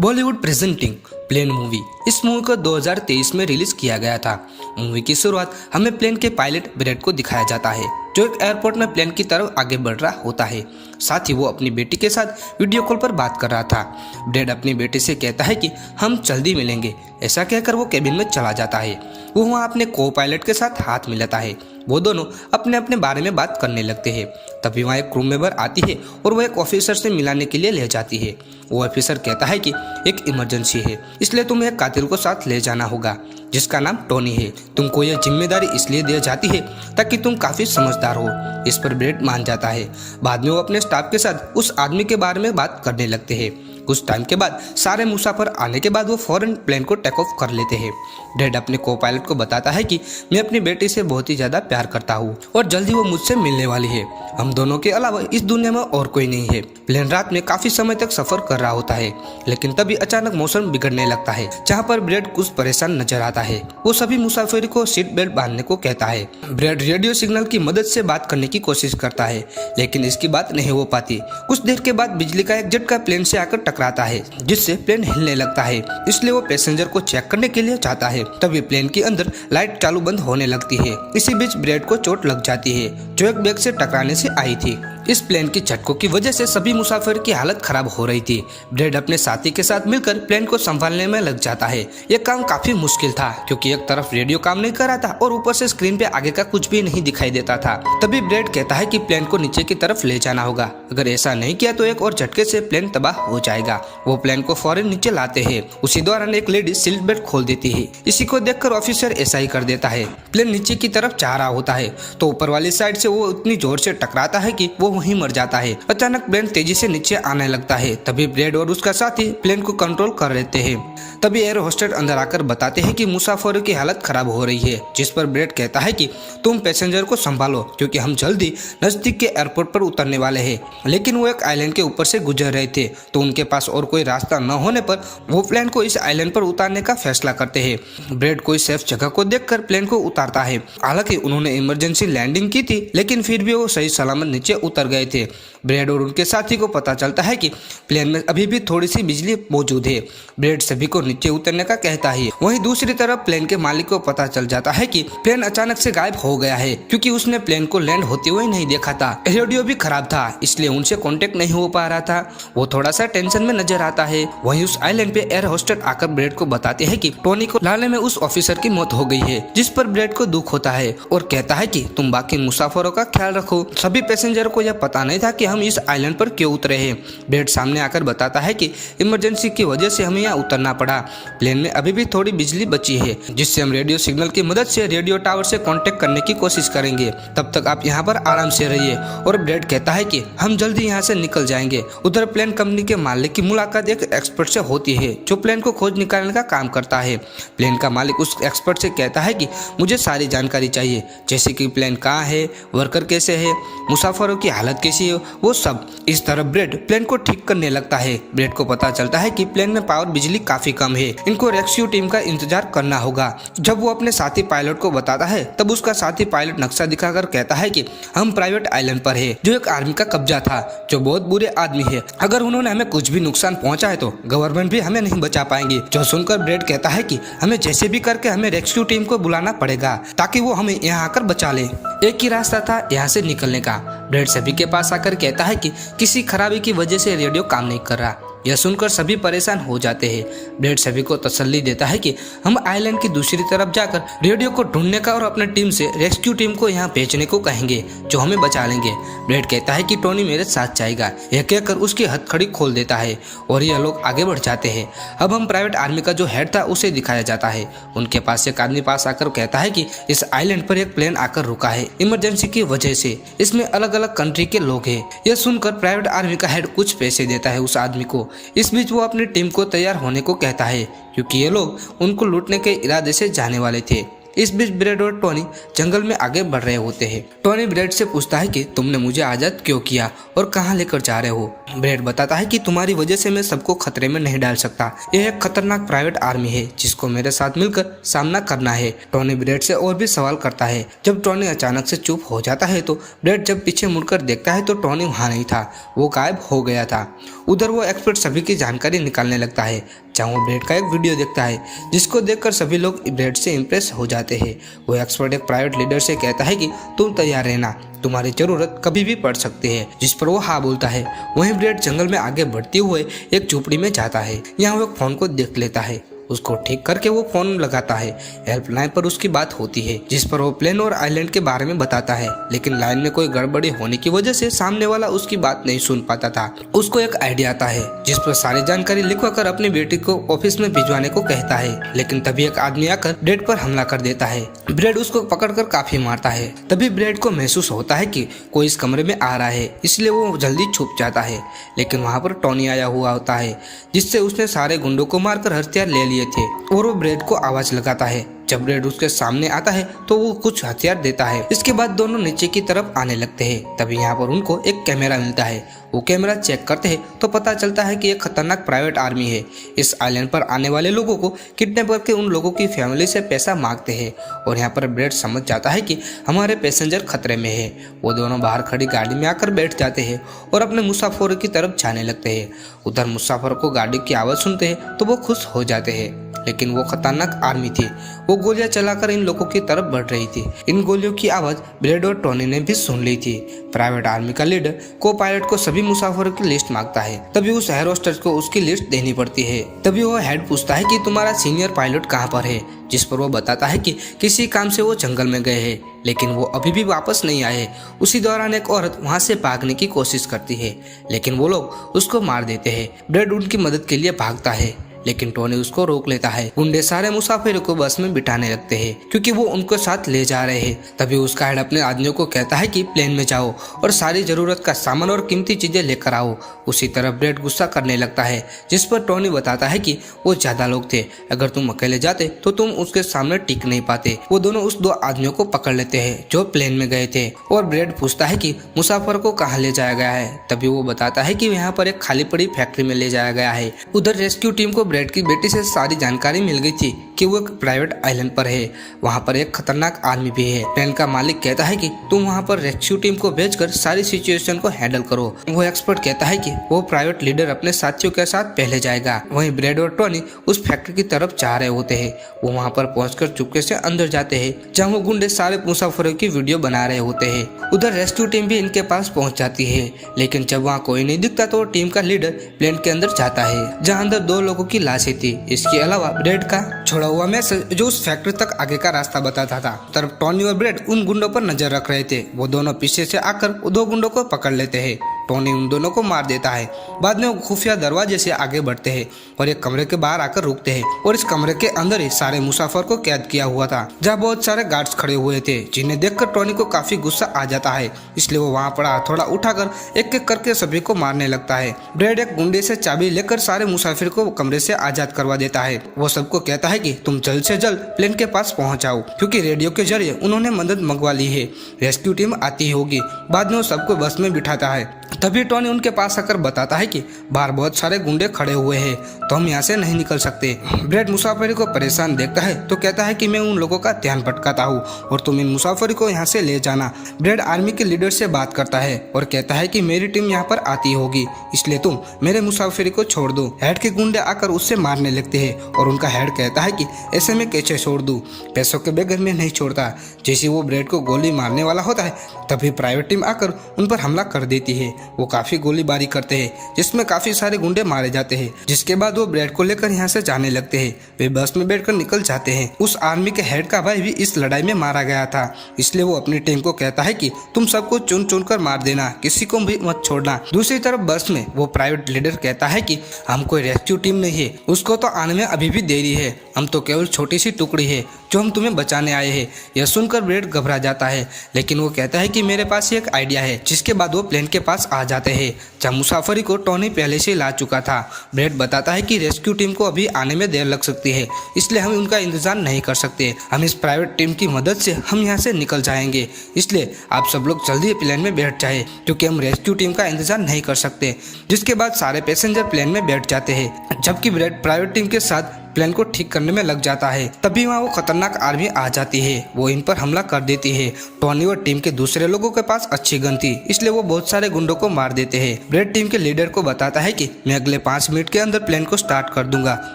Bollywood presenting plane movie. इस movie को 2023 में रिलीज किया गया था। मूवी की शुरुआत हमें प्लेन के पायलट ब्रैड को दिखाया जाता है, जो एक एयरपोर्ट में प्लेन की तरफ आगे बढ़ रहा होता है। साथ ही वो अपनी बेटी के साथ वीडियो कॉल पर बात कर रहा था। ब्रैड अपनी बेटी से कहता है कि हम जल्दी मिलेंगे। ऐसा कहकर वो केबिन में चला जाता है। वो वहाँ अपने को पायलट के साथ हाथ मिलाता है। वो दोनों अपने अपने बारे में बात करने लगते हैं। तभी वहाँ एक क्रू मेंबर आती है और वो एक ऑफिसर से मिलाने के लिए ले जाती है। वो ऑफिसर कहता है कि एक इमरजेंसी है, इसलिए तुम्हें एक कातिल को साथ ले जाना होगा, जिसका नाम टोनी है। तुमको यह जिम्मेदारी इसलिए दी जाती है ताकि तुम काफी समझदार हो। इस पर ब्रैड मान जाता है। बाद में वो अपने स्टाफ के साथ उस आदमी के बारे में बात करने लगते हैं। कुछ टाइम के बाद सारे मुसाफिर आने के बाद वो फौरन प्लेन को टेक ऑफ कर लेते हैं। ब्रैड अपने को पायलट को बताता है कि मैं अपनी बेटी से बहुत ही ज्यादा प्यार करता हूँ और जल्दी वो मुझसे मिलने वाली है। हम दोनों के अलावा इस दुनिया में और कोई नहीं है। प्लेन रात में काफी समय तक सफर कर रहा होता है, लेकिन तभी अचानक मौसम बिगड़ने लगता है, जहाँ पर ब्रैड कुछ परेशान नजर आता है। वो सभी मुसाफिर को सीट बेल्ट बांधने को कहता है। ब्रैड रेडियो सिग्नल की मदद से बात करने की कोशिश करता है, लेकिन इसकी बात नहीं हो पाती। कुछ देर के बाद बिजली का एक झटका प्लेन से आकर टकराता है, जिससे प्लेन हिलने लगता है। इसलिए वो पैसेंजर को चेक करने के लिए जाता है। तभी प्लेन के अंदर लाइट चालू बंद होने लगती है। इसी बीच ब्रैड को चोट लग जाती है, जो एक बैग से टकराने से आई थी। इस प्लेन की झटकों की वजह से सभी मुसाफिर की हालत खराब हो रही थी। ब्रैड अपने साथी के साथ मिलकर प्लेन को संभालने में लग जाता है। यह काम काफी मुश्किल था, क्योंकि एक तरफ रेडियो काम नहीं कर रहा था और ऊपर से स्क्रीन पे आगे का कुछ भी नहीं दिखाई देता था। तभी ब्रैड कहता है कि प्लेन को नीचे की तरफ ले जाना होगा। अगर ऐसा नहीं किया तो एक और झटके से प्लेन तबाह हो जाएगा। वो प्लेन को फौरन नीचे लाते हैं। उसी दौरान एक लेडी सीट बेल्ट खोल देती है। इसी को देखकर ऑफिसर ऐसा ही कर देता है। प्लेन नीचे की तरफ जा रहा होता है तो ऊपर वाली साइड से वो इतनी जोर से टकराता है कि वो वहीं मर जाता है। अचानक प्लेन तेजी से नीचे आने लगता है। तभी ब्रैड और उसका साथी प्लेन को कंट्रोल कर लेते हैं। तभी एयर होस्टेस अंदर आकर बताते हैं कि मुसाफिरों की हालत खराब हो रही है, जिस पर ब्रैड कहता है कि तुम पैसेंजर को संभालो, क्योंकि हम जल्दी नजदीक के एयरपोर्ट पर उतरने वाले हैं। लेकिन वो एक आइलैंड के ऊपर से गुजर रहे थे, तो उनके पास और कोई रास्ता न होने पर वो प्लेन को इस आइलैंड पर उतारने का फैसला करते हैं। ब्रैड कोई सेफ जगह को देखकर प्लेन को उतारता है। हालांकि उन्होंने इमरजेंसी लैंडिंग की थी, लेकिन फिर भी वो सही सलामत नीचे उतर गए थे। ब्रैड और उनके साथी को पता चलता है कि प्लेन में अभी भी थोड़ी सी बिजली मौजूद है। ब्रैड सभी को नीचे उतरने का कहता है। वहीं दूसरी तरफ प्लेन के मालिक को पता चल जाता है कि प्लेन अचानक से गायब हो गया है, क्योंकि उसने प्लेन को लैंड होते हुए नहीं देखा था। रेडियो भी खराब था, इसलिए उनसे कांटेक्ट नहीं हो पा रहा था। वो थोड़ा सा टेंशन में नजर आता है। वहीं उस आइलैंड पे एयर होस्टेस आकर ब्रैड को बताते हैं कि टोनी को लाने में उस ऑफिसर की मौत हो गई है, जिस पर ब्रैड को दुख होता है और कहता है कि तुम बाकी मुसाफिरों का ख्याल रखो। सभी पैसेंजर को यह पता नहीं था कि हम इस आइलैंड पर क्यों उतरे हैं। ब्रैड सामने आकर बताता है कि इमरजेंसी की वजह से हमें यहाँ उतरना पड़ा। प्लेन में अभी भी थोड़ी बिजली बची है, जिससे हम रेडियो सिग्नल की मदद से रेडियो टावर से कांटेक्ट करने की कोशिश करेंगे। तब तक आप यहाँ पर आराम से रहिए। और ब्रैड कहता है कि हम जल्दी यहाँ से निकल जाएंगे। उधर प्लेन कंपनी के मालिक की मुलाकात एक एक्सपर्ट से होती है, जो प्लेन को खोज निकालने का काम करता है। प्लेन का मालिक उस एक्सपर्ट से कहता है कि मुझे सारी जानकारी चाहिए, जैसे कि प्लेन कहाँ है, वर्कर कैसे है, मुसाफिरों की हालत कैसी है, वो सब। इस तरफ ब्रैड प्लेन को ठीक करने लगता है। ब्रैड को पता चलता है कि प्लेन में पावर बिजली काफी कम है, इनको रेस्क्यू टीम का इंतजार करना होगा। जब वो अपने साथी पायलट को बताता है, तब उसका साथी पायलट नक्शा दिखाकर कहता है कि हम प्राइवेट आइलैंड पर है, जो एक आर्मी का कब्जा था, जो बहुत बुरे आदमी है। अगर उन्होंने हमें कुछ भी नुकसान पहुंचा है तो गवर्नमेंट भी हमें नहीं बचा पाएंगे। जो सुनकर ब्रैड कहता है कि हमें जैसे भी करके हमें रेस्क्यू टीम को बुलाना पड़ेगा, ताकि वो हमें यहाँ आकर बचा ले। एक ही रास्ता था यहाँ से निकलने का। ब्रैड सभी के पास आकर कहता है कि किसी खराबी की वजह से रेडियो काम नहीं कर रहा। यह सुनकर सभी परेशान हो जाते हैं। ब्रैड सभी को तसल्ली देता है कि हम आइलैंड की दूसरी तरफ जाकर रेडियो को ढूंढने का और अपने टीम से रेस्क्यू टीम को यहाँ भेजने को कहेंगे, जो हमें बचा लेंगे। ब्रैड कहता है कि टोनी मेरे साथ जाएगा। यह कहकर उसकी हथकड़ी खोल देता है और यह लोग आगे बढ़ जाते हैं। अब हम प्राइवेट आर्मी का जो हेड था उसे दिखाया जाता है। उनके पास एक आदमी पास आकर कहता है कि इस आइलैंड पर एक प्लेन आकर रुका है इमरजेंसी की वजह से। इसमें अलग अलग कंट्री के लोग हैं। यह सुनकर प्राइवेट आर्मी का हेड कुछ पैसे देता है उस आदमी को। इस बीच वो अपनी टीम को तैयार होने को कहता है, क्योंकि ये लोग उनको लूटने के इरादे से जाने वाले थे। इस बीच ब्रेड और टोनी जंगल में आगे बढ़ रहे होते हैं। टोनी ब्रेड से पूछता है कि तुमने मुझे आजाद क्यों किया और कहाँ लेकर जा रहे हो। ब्रेड बताता है कि तुम्हारी वजह से मैं सबको खतरे में नहीं डाल सकता। यह एक खतरनाक प्राइवेट आर्मी है जिसको मेरे साथ मिलकर सामना करना है। टोनी ब्रेड से और भी सवाल करता है। जब टोनी अचानक से चुप हो जाता है तो ब्रेड जब पीछे मुड़कर देखता है तो टोनी वहाँ नहीं था, वो गायब हो गया था। उधर वो एक्सपर्ट सभी की जानकारी निकालने लगता है, जहाँ वो ब्रेड का एक वीडियो देखता है जिसको देखकर सभी लोग ब्रेड से इम्प्रेस हो जाते हैं। वो एक्सपर्ट एक प्राइवेट लीडर से कहता है कि तुम तैयार रहना, तुम्हारी जरूरत कभी भी पड़ सकती है, जिस पर वो हाँ बोलता है। वहीं ब्रेड जंगल में आगे बढ़ते हुए एक झोपड़ी में जाता है। यहाँ वो एक फोन को देख लेता है, उसको ठीक करके वो फोन लगाता है। हेल्पलाइन पर उसकी बात होती है जिस पर वो प्लेन और आइलैंड के बारे में बताता है, लेकिन लाइन में कोई गड़बड़ी होने की वजह से सामने वाला उसकी बात नहीं सुन पाता था। उसको एक आइडिया आता है जिस पर सारी जानकारी लिखवाकर अपनी बेटी को ऑफिस में भिजवाने को कहता है, लेकिन तभी एक आदमी आकर ब्रेड पर हमला कर देता है। ब्रेड उसको पकड़कर काफी मारता है। तभी ब्रेड को महसूस होता है कि कोई इस कमरे में आ रहा है, इसलिए वो जल्दी छुप जाता है। लेकिन वहाँ पर टोनी आया हुआ होता है जिससे उसने सारे गुंडों को मारकर हथियार ले लिए थे और वो ब्रेड को आवाज लगाता है। जब ब्रेड उसके सामने आता है तो वो कुछ हथियार देता है। इसके बाद दोनों नीचे की तरफ आने लगते हैं। तभी यहाँ पर उनको एक कैमरा मिलता है। वो कैमरा चेक करते हैं तो पता चलता है कि एक खतरनाक प्राइवेट आर्मी है। इस आइलैंड पर आने वाले लोगों को किडनैप करके उन लोगों की फैमिली से पैसा मांगते हैं। और यहाँ पर ब्रेड समझ जाता है कि हमारे पैसेंजर खतरे में है। वो दोनों बाहर खड़ी गाड़ी में आकर बैठ जाते हैं और अपने मुसाफिर की तरफ जाने लगते हैं। उधर मुसाफिर को गाड़ी की आवाज़ सुनते हैं तो वो खुश हो जाते हैं, लेकिन वो खतरनाक आर्मी थी। वो गोलियां चलाकर इन लोगों की तरफ बढ़ रही थी। इन गोलियों की आवाज ब्रेड और टोनी ने भी सुन ली थी। प्राइवेट आर्मी का लीडर को पायलट को सभी मुसाफिरों की लिस्ट मांगता है। तभी उस एयर होस्टेस को उसकी लिस्ट देनी पड़ती है। तभी वो हेड पूछता है कि तुम्हारा सीनियर पायलट कहाँ पर है, जिस पर वो बताता है कि किसी काम से वो जंगल में गए हैं, लेकिन वो अभी भी वापस नहीं आए। उसी दौरान एक औरत वहां से भागने की कोशिश करती है, लेकिन वो लोग उसको मार देते हैं। ब्रेड उनकी मदद के लिए भागता है, लेकिन टोनी उसको रोक लेता है। गुंडे सारे मुसाफिरों को बस में बिठाने लगते हैं क्योंकि वो उनको साथ ले जा रहे हैं। तभी उसका हेड अपने आदमियों को कहता है कि प्लेन में जाओ और सारी जरूरत का सामान और कीमती चीजें लेकर आओ। उसी तरह ब्रेड गुस्सा करने लगता है, जिस पर टोनी बताता है कि वो ज्यादा लोग थे, अगर तुम अकेले जाते तो तुम उसके सामने टिक नहीं पाते। वो दोनों उस दो आदमियों को पकड़ लेते हैं जो प्लेन में गए थे और ब्रेड पूछता है कि मुसाफिर को कहाँ ले जाया गया है। तभी वो बताता है कि यहाँ पर एक खाली पड़ी फैक्ट्री में ले जाया गया है। उधर रेस्क्यू टीम को ब्रेड की बेटी से सारी जानकारी मिल गई थी कि वो एक प्राइवेट आइलैंड पर है, वहाँ पर एक खतरनाक आर्मी भी है। प्लेन का मालिक कहता है कि तुम वहाँ पर रेस्क्यू टीम को भेजकर सारी सिचुएशन को हैंडल करो। वो एक्सपर्ट कहता है कि वो प्राइवेट लीडर अपने साथियों के साथ पहले जाएगा। वहीं ब्रेड और टोनी उस फैक्ट्री की तरफ जा रहे होते हैं। वो वहाँ पर पहुंचकर चुपके से अंदर जाते हैं, जहाँ वो गुंडे सारे मुसाफिरों की वीडियो बना रहे होते हैं। उधर रेस्क्यू टीम भी इनके पास पहुंच जाती है, लेकिन जब वहाँ कोई नहीं दिखता तो टीम का लीडर प्लेन के अंदर जाता है, जहाँ अंदर दो लोगों की लाशें थी। इसके अलावा ब्रेड का छोड़ा हुआ मैसेज जो उस फैक्ट्री तक आगे का रास्ता बताता था। तरफ टोनी और ब्रेड उन गुंडों पर नजर रख रहे थे। वो दोनों पीछे से आकर दो गुंडों को पकड़ लेते हैं। टोनी उन दोनों को मार देता है। बाद में वो खुफिया दरवाजे से आगे बढ़ते हैं और एक कमरे के बाहर आकर रुकते हैं और इस कमरे के अंदर ही सारे मुसाफिर को कैद किया हुआ था, जहाँ बहुत सारे गार्ड्स खड़े हुए थे, जिन्हें देखकर टोनी को काफी गुस्सा आ जाता है। इसलिए वो वहाँ पड़ा हथौड़ा उठाकर एक एक करके सभी को मारने लगता है। ब्रेड एक गुंडे से चाबी लेकर सारे मुसाफिर को कमरे से आजाद करवा देता है। वो सबको कहता है कि तुम जल्द से जल्द प्लेन के पास पहुंच जाओ, क्योंकि रेडियो के जरिए उन्होंने मदद मंगवा ली है। रेस्क्यू टीम आती होगी। बाद में वो सबको बस में बिठाता है। तभी टोनी उनके पास आकर बताता है कि बाहर बहुत सारे गुंडे खड़े हुए हैं, तो हम यहाँ से नहीं निकल सकते। ब्रेड मुसाफिर को परेशान देखता है तो कहता है कि मैं उन लोगों का ध्यान भटकाता हूँ और तुम इन मुसाफिर को यहाँ से ले जाना। ब्रेड आर्मी के लीडर से बात करता है और कहता है कि मेरी टीम यहाँ पर आती होगी, इसलिए तुम मेरे मुसाफिर को छोड़ दो। हेड के गुंडे आकर उससे मारने लगते हैं और उनका हेड कहता है कि ऐसे में कैसे छोड़ दूँ, पैसों के बगैर में नहीं छोड़ता। जैसे वो ब्रेड को गोली मारने वाला होता है तभी प्राइवेट टीम आकर उन पर हमला कर देती है। वो काफी गोलीबारी करते हैं, जिसमें काफी सारे गुंडे मारे जाते हैं। जिसके बाद वो ब्रेड को लेकर यहाँ से जाने लगते हैं। वे बस में बैठकर निकल जाते हैं। उस आर्मी के हेड का भाई भी इस लड़ाई में मारा गया था, इसलिए वो अपनी टीम को कहता है कि तुम सबको चुन चुन कर मार देना, किसी को भी मत छोड़ना। दूसरी तरफ बस में वो प्राइवेट लीडर कहता है कि हम कोई रेस्क्यू टीम नहीं है, उसको तो आने में अभी भी देरी है, हम तो केवल छोटी सी टुकड़ी है जो हम तुम्हें बचाने आए हैं। यह सुनकर ब्रेड घबरा जाता है, लेकिन वो कहता है कि मेरे पास एक आइडिया है। जिसके बाद वो प्लेन के पास आ जाते हैं, जहाँ मुसाफरी को टोनी पहले से ला चुका था। ब्रेड बताता है कि रेस्क्यू टीम को अभी आने में देर लग सकती है, इसलिए हम उनका इंतजार नहीं कर सकते। हम इस प्राइवेट टीम की मदद से हम यहाँ से निकल जाएंगे, इसलिए आप सब लोग जल्दी प्लेन में बैठ जाए, क्योंकि हम रेस्क्यू टीम का इंतजार नहीं कर सकते। जिसके बाद सारे पैसेंजर प्लेन में बैठ जाते हैं, जबकि ब्रेड प्राइवेट टीम के साथ प्लेन को ठीक करने में लग जाता है। तभी वहाँ वो खतरनाक आर्मी आ जाती है, वो इन पर हमला कर देती है। टोनी और टीम के दूसरे लोगों के पास अच्छी गन थी, इसलिए वो बहुत सारे गुंडों को मार देते हैं। ब्रेड टीम के लीडर को बताता है कि मैं अगले 5 मिनट के अंदर प्लेन को स्टार्ट कर दूंगा,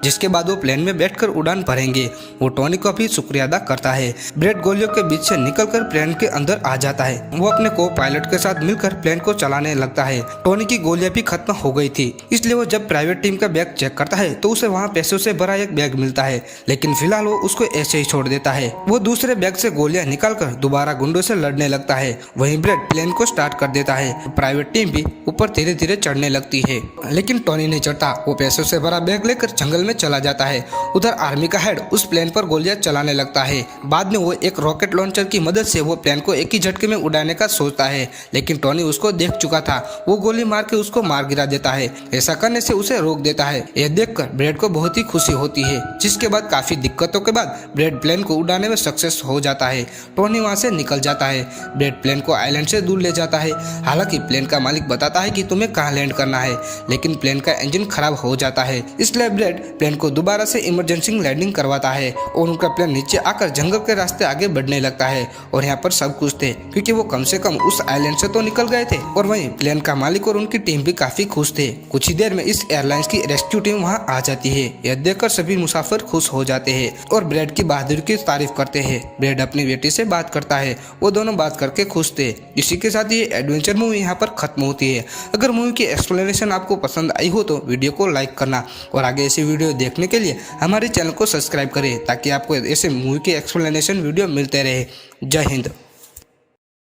जिसके बाद वो प्लेन में बैठकर उड़ान भरेंगे। वो टोनी को भी शुक्रिया अदा करता है। ब्रेड गोलियों के बीच से निकलकर प्लेन के अंदर आ जाता है। वो अपने को पायलट के साथ मिलकर प्लेन को चलाने लगता है। टोनी की गोलियां भी खत्म हो गई थी, इसलिए वो जब प्राइवेट टीम का बैग चेक करता है तो उसे वहाँ पैसों से भरा एक बैग मिलता है, लेकिन फिलहाल वो उसको ऐसे ही छोड़ देता है। वो दूसरे बैग से गोलियां निकालकर दोबारा गुंडों से लड़ने लगता है। वहीं ब्रेड प्लेन को स्टार्ट कर देता है। प्राइवेट टीम भी ऊपर धीरे धीरे चढ़ने लगती है, लेकिन टोनी नहीं चढ़ता। वो पैसों से भरा बैग लेकर जंगल में चला जाता है। उधर आर्मी का हेड उस प्लेन पर गोलियां चलाने लगता है। बाद में वो एक रॉकेट लॉन्चर की मदद से वो प्लेन को एक ही झटके में उड़ाने का सोचता है, लेकिन टोनी उसको देख चुका था। वो गोली मार के उसको मार गिरा देता है। ऐसा करने से उसे रोक देता है। यह देखकर ब्रेड को बहुत ही खुशी होती है। जिसके बाद काफी दिक्कतों के बाद ब्रेड प्लेन को उड़ाने में सक्सेस हो जाता है। टोनी वहां से निकल जाता है। ब्रेड प्लेन को आइलैंड से दूर ले जाता है। हालांकि प्लेन का मालिक बताता है कि तुम्हें कहाँ लैंड करना है, लेकिन प्लेन का इंजन खराब हो जाता है। इसलिए ब्रेड प्लेन को दोबारा से इमरजेंसी लैंडिंग करवाता है और उनका प्लेन नीचे आकर जंगल के रास्ते आगे बढ़ने लगता है। और यहाँ पर सब कुछ थे, क्योंकि वो कम से कम उस आइलैंड से तो निकल गए थे। और वहीं प्लेन का मालिक और उनकी टीम भी काफी खुश थे। कुछ ही देर में इस एयरलाइंस की रेस्क्यू टीम वहाँ आ जाती है। यह देखकर सभी मुसाफिर खुश हो जाते हैं और ब्रेड की बहादुरी की तारीफ करते हैं। ब्रेड अपनी बेटी से बात करता है, वो दोनों बात करके खुश थे। इसी के साथ ये एडवेंचर मूवी यहाँ पर खत्म होती है। अगर मूवी की एक्सप्लेनेशन आपको पसंद आई हो तो वीडियो को लाइक करना और आगे ऐसी वीडियो देखने के लिए हमारे चैनल को सब्सक्राइब करें, ताकि आपको ऐसे मूवी के एक्सप्लेनेशन वीडियो मिलते रहे। जय हिंद।